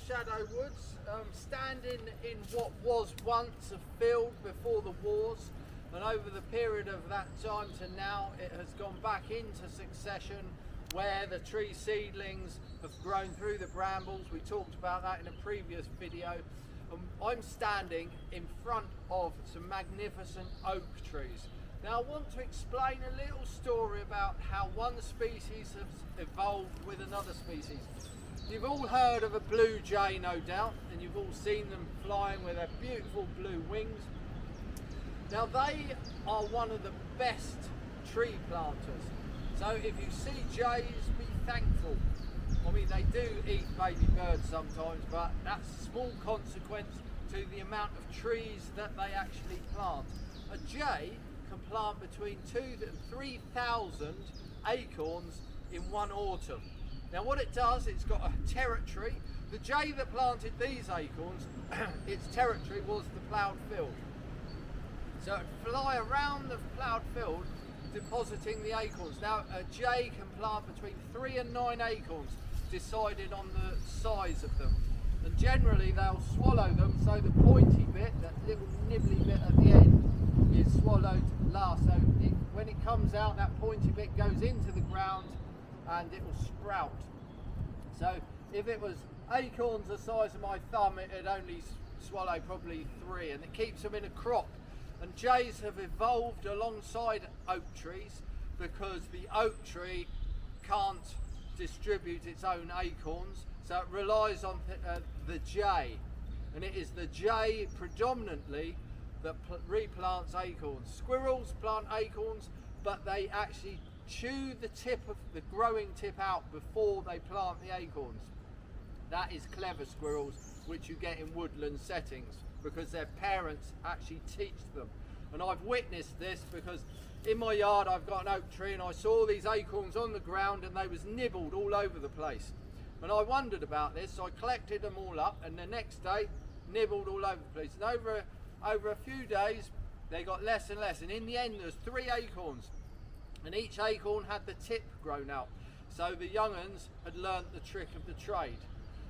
Shadow Woods, standing in what was once a field before the wars, and over the period of that time to now it has gone back into succession where the tree seedlings have grown through the brambles. We talked about that in a previous video. I'm standing in front of some magnificent oak trees. Now I want to explain a little story about how one species has evolved with another species. You've all heard of a blue jay, no doubt, and you've all seen them flying with their beautiful blue wings. Now they are one of the best tree planters. So if you see jays, be thankful. I mean, they do eat baby birds sometimes, but that's a small consequence to the amount of trees that they actually plant. A jay can plant between 2,000 and 3,000 acorns in one autumn. Now what it does, it's got a territory. The jay that planted these acorns, its territory was the ploughed field. So it'd fly around the ploughed field depositing the acorns. Now a jay can plant between 3 and 9 acorns, decided on the size of them. And generally they'll swallow them, so the pointy bit, that little nibbly bit at the end, is swallowed last. So when it comes out, that pointy bit goes into the ground and it will sprout. So if it was acorns the size of my thumb, it'd only swallow probably 3, and it keeps them in a crop. And jays have evolved alongside oak trees because the oak tree can't distribute its own acorns, so it relies on the jay, and it is the jay predominantly that replants acorns. Squirrels plant acorns, but they actually chew the tip of the growing tip out before they plant the acorns. That is clever squirrels, which you get in woodland settings because their parents actually teach them. And I've witnessed this because in my yard I've got an oak tree, and I saw these acorns on the ground and they was nibbled all over the place. And I wondered about this, so I collected them all up, and the next day nibbled all over the place. And over a few days they got less and less, and in the end there's 3 acorns, and each acorn had the tip grown out. So the young uns had learnt the trick of the trade.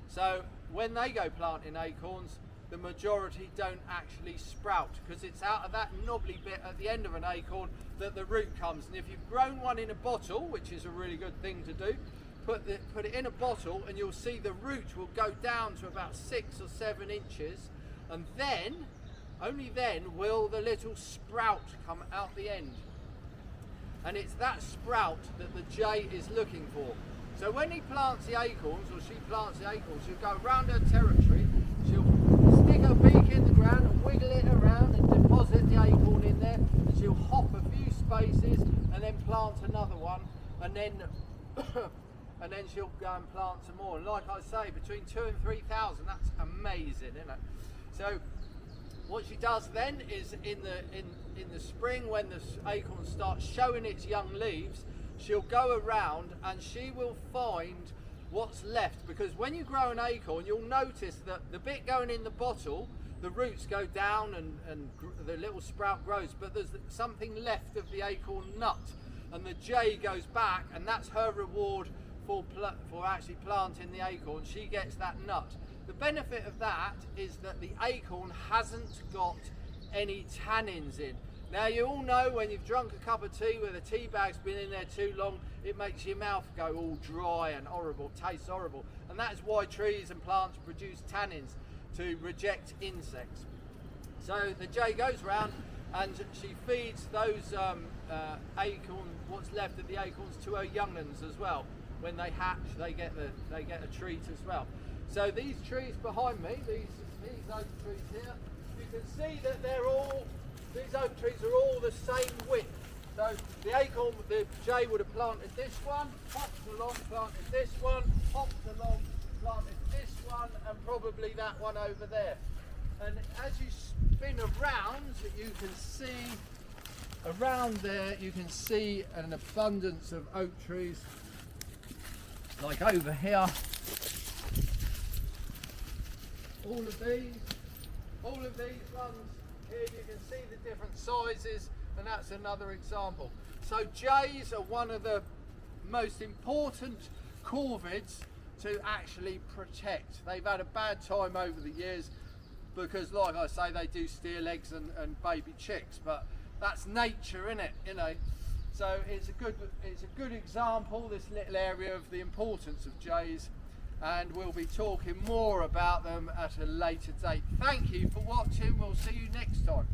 So when they go planting acorns, the majority don't actually sprout, because it's out of that knobbly bit at the end of an acorn that the root comes. And if you've grown one in a bottle, which is a really good thing to do, put it in a bottle and you'll see the root will go down to about 6 or 7 inches, and then, only then, will the little sprout come out the end. And it's that sprout that the jay is looking for. So when he plants the acorns, or she plants the acorns, she'll go around her territory, she'll stick her beak in the ground and wiggle it around and deposit the acorn in there, and she'll hop a few spaces and then plant another one, and then and then she'll go and plant some more. And like I say, between 2,000 and 3,000, that's amazing, isn't it? So what she does then is in the spring, when the acorn starts showing its young leaves, she'll go around and she will find what's left, because when you grow an acorn, you'll notice that the bit going in the bottle, the roots go down and the little sprout grows, but there's something left of the acorn nut, and the jay goes back, and that's her reward for actually planting the acorn. She gets that nut. The benefit of that is that the acorn hasn't got any tannins in. Now you all know when you've drunk a cup of tea where the tea bag's been in there too long, it makes your mouth go all dry and horrible, tastes horrible. And that is why trees and plants produce tannins, to reject insects. So the jay goes round and she feeds those acorn, what's left of the acorns, to her young ones as well. When they hatch, they get a treat as well. So these trees behind me, these oak trees here, you can see that these oak trees are all the same width. So the acorn, the jay would have planted this one, hopped along, planted this one, hopped along, planted this one, and probably that one over there. And as you spin around, you can see around there, you can see an abundance of oak trees. Like over here, all of these ones here, you can see the different sizes, and that's another example. So jays are one of the most important corvids to actually protect. They've had a bad time over the years because, like I say, they do steal eggs and baby chicks, but that's nature, isn't it? You know. So it's a good example, this little area, of the importance of jays, and we'll be talking more about them at a later date. Thank you for watching. We'll see you next time.